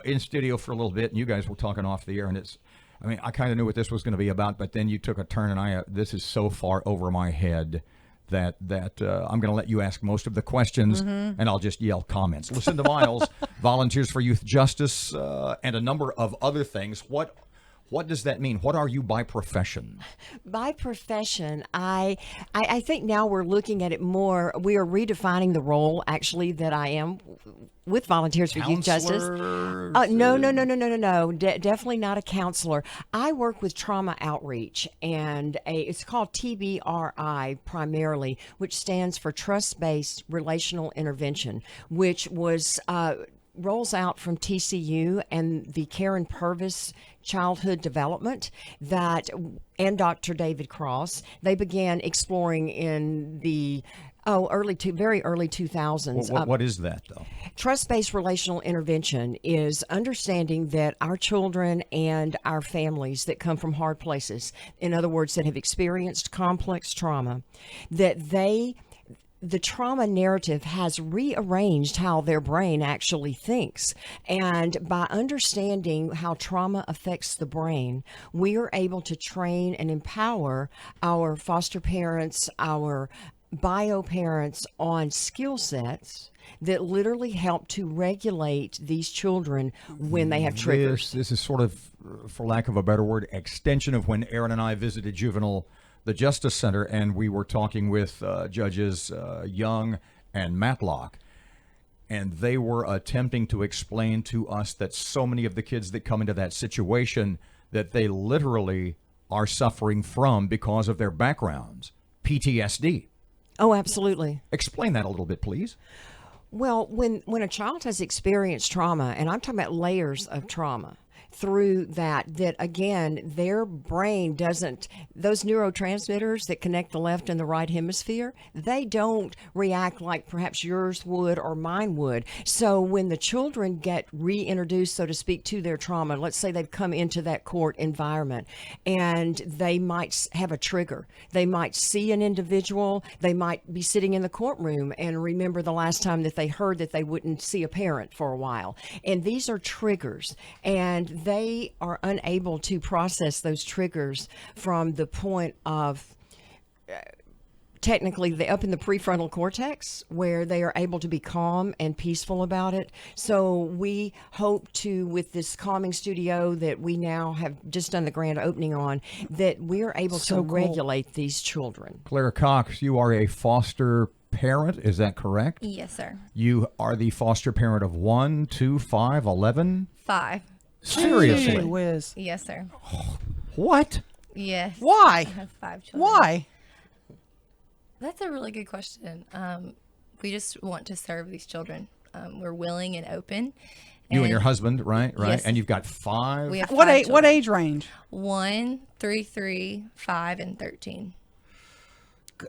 in studio for a little bit, and you guys were talking off the air, and I kind of knew what this was going to be about, but then you took a turn, and this is so far over my head that I'm going to let you ask most of the questions, and I'll just yell comments. Lucinda Miles, Volunteers for Youth Justice, and a number of other things. What does that mean? What are you by profession? By profession, I think now we're looking at it more. We are redefining the role, actually, that I am with Volunteers for Youth Justice. No. Definitely not a counselor. I work with trauma outreach, and it's called TBRI primarily, which stands for Trust-Based Relational Intervention, which was rolls out from TCU and the Karen Purvis Childhood Development and Dr. David Cross. They began exploring in the very early 2000s. What is that, though? Trust-based relational intervention is understanding that our children and our families that come from hard places, in other words, that have experienced complex trauma, that the trauma narrative has rearranged how their brain actually thinks. And by understanding how trauma affects the brain, we are able to train and empower our foster parents, our bio parents on skill sets that literally help to regulate these children when they have triggers. This is sort of, for lack of a better word, extension of when Aaron and I visited the Justice Center, and we were talking with Judges Young and Matlock, and they were attempting to explain to us that so many of the kids that come into that situation, that they literally are suffering from, because of their backgrounds, PTSD. Oh, absolutely. Explain that a little bit, please. Well, when a child has experienced trauma, and I'm talking about layers of trauma, through that again, their brain doesn't, those neurotransmitters that connect the left and the right hemisphere, they don't react like perhaps yours would or mine would. So when the children get reintroduced, so to speak, to their trauma, let's say they've come into that court environment and they might have a trigger. They might see an individual, they might be sitting in the courtroom and remember the last time that they heard that they wouldn't see a parent for a while. And these are triggers, and they are unable to process those triggers from the point of technically up in the prefrontal cortex, where they are able to be calm and peaceful about it. So we hope to, with this calming studio that we now have just done the grand opening on, that we are able to regulate these children. Claire Cox, you are a foster parent, is that correct? Yes, sir. You are the foster parent of 1, 2, 5, 11? 5. Seriously? Whiz. Yes, sir. What? Yes. Why? I have 5 children. Why? That's a really good question. We just want to serve these children. We're willing and open. You and your husband, right? Yes. And you've got 5? We have What 5 age? What age range? 1, 3, 5, and 13.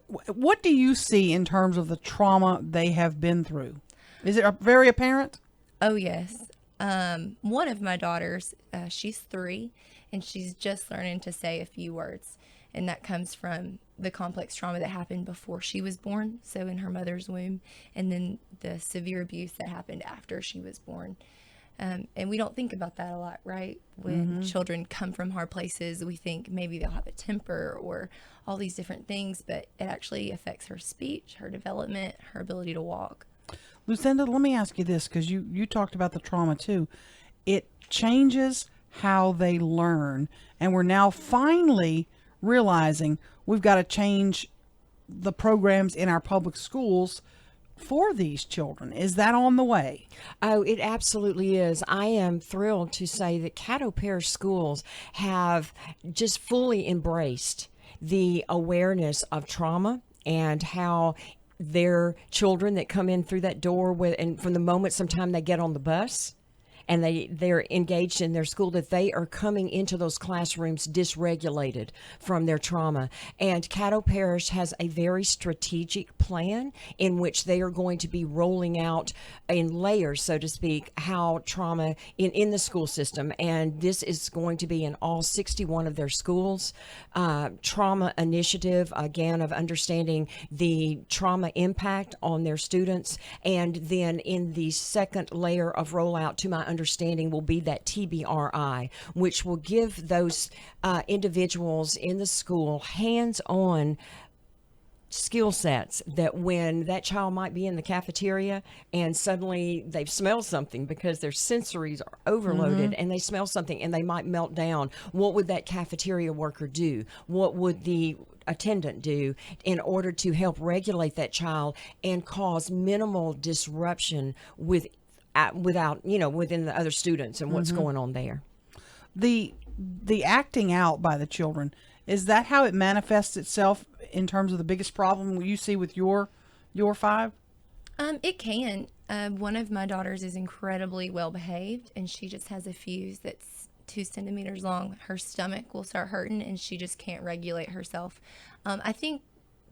What do you see in terms of the trauma they have been through? Is it very apparent? Oh, yes. One of my daughters, she's 3, and she's just learning to say a few words. And that comes from the complex trauma that happened before she was born, so in her mother's womb, and then the severe abuse that happened after she was born. And we don't think about that a lot, right? When children come from hard places, we think maybe they'll have a temper or all these different things, but it actually affects her speech, her development, her ability to walk. Lucinda, let me ask you this, because you talked about the trauma too. It changes how they learn, and we're now finally realizing we've got to change the programs in our public schools for these children. Is that on the way? Oh, it absolutely is. I am thrilled to say that Caddo Parish schools have just fully embraced the awareness of trauma and how their children that come in through that door and from the moment sometime they get on the bus and they're engaged in their school, that they are coming into those classrooms dysregulated from their trauma. And Caddo Parish has a very strategic plan in which they are going to be rolling out in layers, so to speak, how trauma in the school system. And this is going to be in all 61 of their schools. Trauma initiative, again, of understanding the trauma impact on their students. And then in the second layer of rollout, to my understanding will be that TBRI, which will give those individuals in the school hands-on skill sets, that when that child might be in the cafeteria and suddenly they've smelled something because their sensories are overloaded, and they smell something and they might melt down, what would that cafeteria worker do? What would the attendant do in order to help regulate that child and cause minimal disruption without within the other students and what's going on there? The acting out by the children, is that how it manifests itself in terms of the biggest problem you see with your 5? It can. One of my daughters is incredibly well behaved, and she just has a fuse that's 2 centimeters long. Her stomach will start hurting, and she just can't regulate herself. I think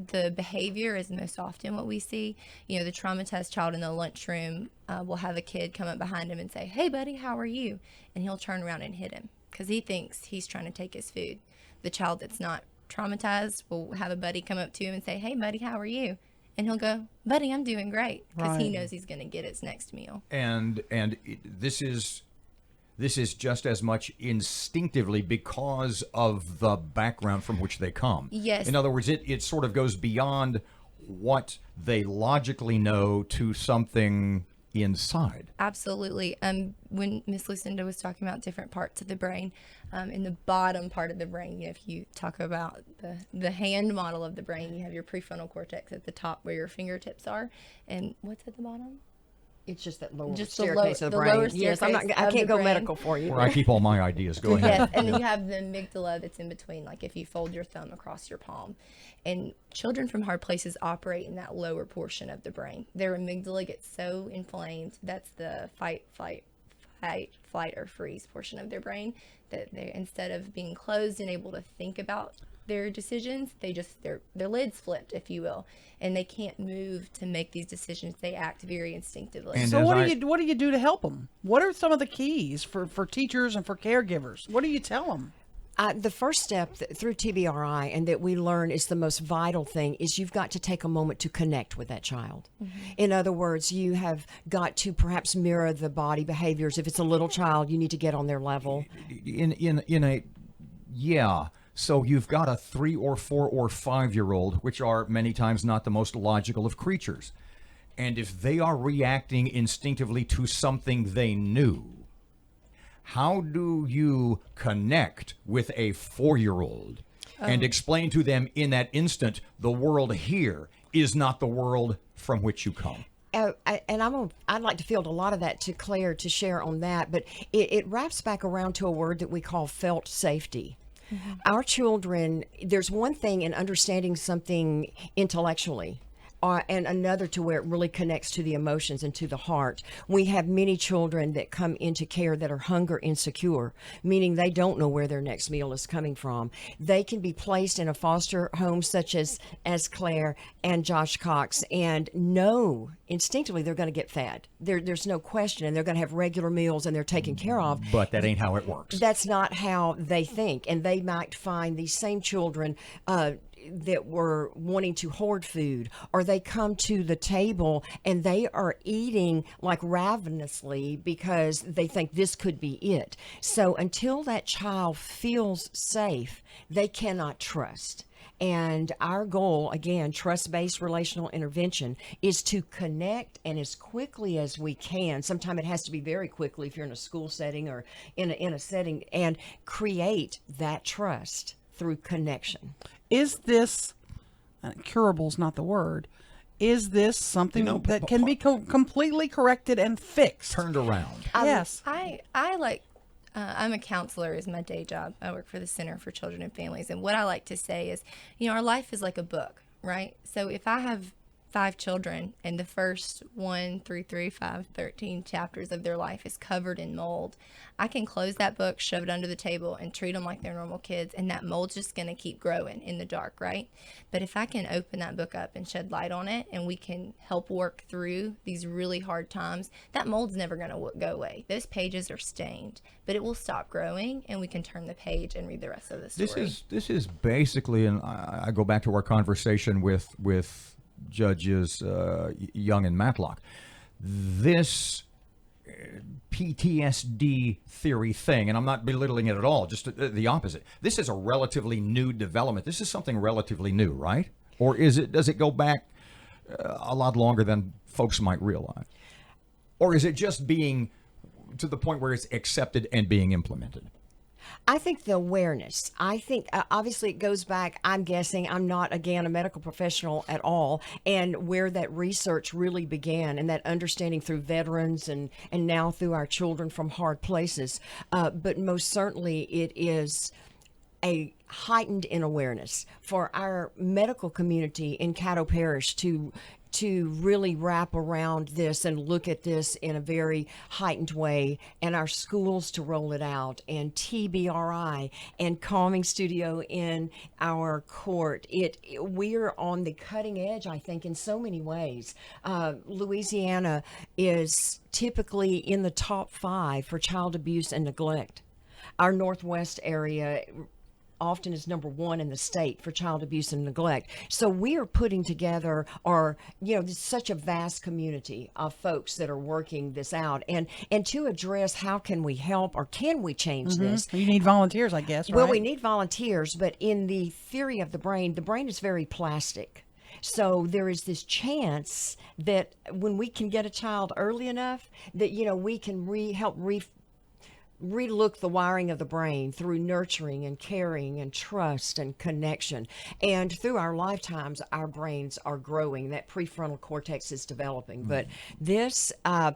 the behavior is most often what we see. The traumatized child in the lunchroom will have a kid come up behind him and say, "Hey, buddy, how are you?" And he'll turn around and hit him because he thinks he's trying to take his food. The child that's not traumatized will have a buddy come up to him and say, "Hey, buddy, how are you?" And he'll go, "Buddy, I'm doing great," because he knows he's going to get his next meal. And this is just as much instinctively because of the background from which they come. Yes. In other words, it sort of goes beyond what they logically know to something inside. Absolutely. When Miss Lucinda was talking about different parts of the brain, in the bottom part of the brain, if you talk about the hand model of the brain, you have your prefrontal cortex at the top where your fingertips are, and what's at the bottom? It's just that lower Just the staircase of the lower brain. Yes, I staircase of can't the go brain. medical for you. Where I keep all my ideas. Go ahead. Yes, and then you have the amygdala that's in between, like if you fold your thumb across your palm. And children from hard places operate in that lower portion of the brain. Their amygdala gets so inflamed, that's the fight, flight, or freeze portion of their brain, that they, instead of being closed and able to think about their decisions, their lids flipped, if you will, and they can't move to make these decisions. They act very instinctively. And So as what do you do to help them? What are some of the keys for teachers and for caregivers? What do you tell them? The first step through TBRI, and that we learn is the most vital thing, is you've got to take a moment to connect with that child. In other words, you have got to perhaps mirror the body behaviors. If it's a little child, you need to get on their level. So you've got a 3 or 4 or 5-year-old, which are many times not the most logical of creatures. And if they are reacting instinctively to something they knew, how do you connect with a 4-year-old and explain to them in that instant, the world here is not the world from which you come? I'd like to field a lot of that to Claire to share on that, but it wraps back around to a word that we call felt safety. Our children, there's one thing in understanding something intellectually, and another to where it really connects to the emotions and to the heart. We have many children that come into care that are hunger insecure, meaning they don't know where their next meal is coming from. They can be placed in a foster home such as Claire and Josh Cox, and know instinctively they're going to get fed. There's no question, and they're going to have regular meals and they're taken care of. But that ain't how it works. That's not how they think, and they might find these same children that were wanting to hoard food, or they come to the table and they are eating like ravenously because they think this could be it. So until that child feels safe, they cannot trust. And our goal, again, trust-based relational intervention, is to connect, and as quickly as we can. Sometimes it has to be very quickly if you're in a school setting or in a setting, and create that trust through connection. Is this curable is not the word? Is this something that can be completely corrected and fixed? Turned around. Yes. I like, I'm a counselor is my day job. I work for the Center for Children and Families. And what I like to say is, our life is like a book, right? So if I have 5 children and the first 1 through 3, 5, 13 chapters of their life is covered in mold, I can close that book, shove it under the table, and treat them like they're normal kids, and that mold's just going to keep growing in the dark, right? But if I can open that book up and shed light on it, and we can help work through these really hard times, that mold's never going to go away. Those pages are stained, but it will stop growing, and we can turn the page and read the rest of the story. This is basically, and I go back to our conversation with Judges Young and Matlock. This PTSD theory thing, and I'm not belittling it at all, just the opposite. This is a relatively new development. This is something relatively new, right? Or does it go back a lot longer than folks might realize? Or is it just being to the point where it's accepted and being implemented? I think the awareness. I think obviously it goes back. I'm guessing, I'm not, again, a medical professional at all, and where that research really began and that understanding through veterans and now through our children from hard places. But most certainly it is a heightened in awareness for our medical community in Caddo Parish to really wrap around this and look at this in a very heightened way, and our schools to roll it out, and TBRI and Calming Studio in our court. We're on the cutting edge, I think, in so many ways. Louisiana is typically in the top 5 for child abuse and neglect. Our Northwest area often is number 1 in the state for child abuse and neglect. So we are putting together, there's such a vast community of folks that are working this out, and to address how can we help or can we change this. You need volunteers, I guess, right? Well, we need volunteers, but in the theory of the brain is very plastic. So there is this chance that when we can get a child early enough that, we can help relook the wiring of the brain through nurturing and caring and trust and connection. And through our lifetimes, our brains are growing. That prefrontal cortex is developing. But this I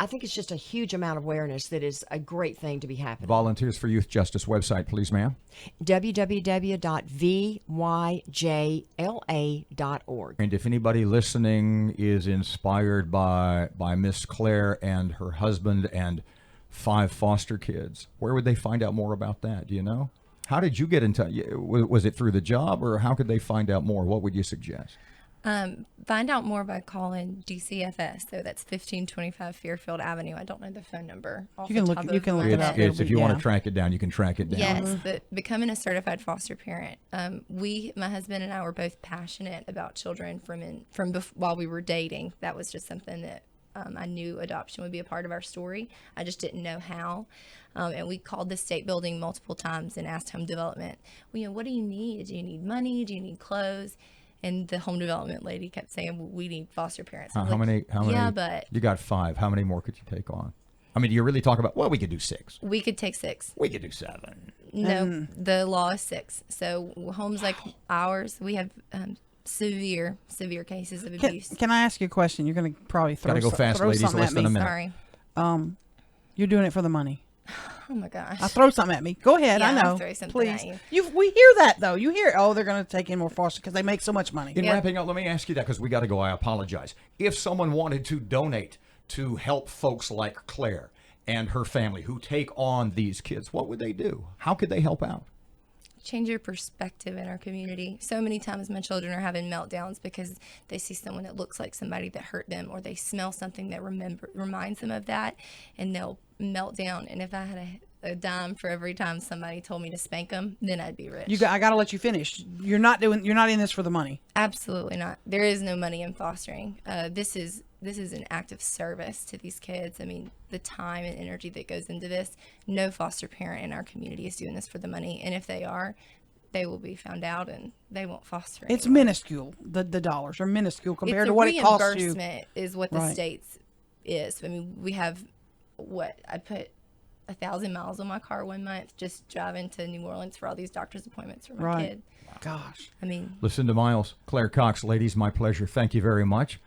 think it's just a huge amount of awareness that is a great thing to be happening. Volunteers for Youth Justice website, please, ma'am. www.vyjla.org. And if anybody listening is inspired by Miss Claire and her husband and 5 foster kids, where would they find out more about that? Do you know? How did you get in touch? Was it through the job, or how could they find out more? What would you suggest? Find out more by calling DCFS. So that's 1525 Fairfield Avenue. I don't know the phone number. You can look it up. If you want to track it down, you can track it down. Yes, but becoming a certified foster parent, my husband and I were both passionate about children while we were dating. That was just something that I knew adoption would be a part of our story. I just didn't know how. And we called the state building multiple times and asked home development, what do you need? Do you need money? Do you need clothes? And the home development lady kept saying, we need foster parents. How many? Yeah, but you got 5. How many more could you take on? I mean, do you really talk about, we could do 6. We could take 6. We could do 7. No, the law is 6. So homes like ours, we have severe cases of abuse. Can I ask you a question? You're going to probably throw Gotta go fast, ladies. something Less at than me. a minute. Sorry. You're doing it for the money. Oh my gosh. I'll throw something at me. Go ahead. Yeah, I know. I'll throw something Please. at you. We hear that, though. You hear, they're going to take in more foster because they make so much money. In wrapping up, let me ask you that because we got to go. I apologize. If someone wanted to donate to help folks like Claire and her family who take on these kids, what would they do? How could they help out? Change your perspective in our community. So many times my children are having meltdowns because they see someone that looks like somebody that hurt them, or they smell something that reminds them of that, and they'll melt down. And if I had a dime for every time somebody told me to spank them, then I'd be rich. I got to let you finish. You're not in this for the money. Absolutely not. There is no money in fostering. This is an act of service to these kids. I mean, the time and energy that goes into this, no foster parent in our community is doing this for the money. And if they are, they will be found out and they won't foster anymore. It's minuscule. The dollars are minuscule compared to what it costs you. Reimbursement is what the state's is. I mean, we have I put 1,000 miles on my car one month just driving to New Orleans for all these doctor's appointments for my kid. Gosh. I mean, Lucinda Miles, Claire Cox, ladies, my pleasure. Thank you very much.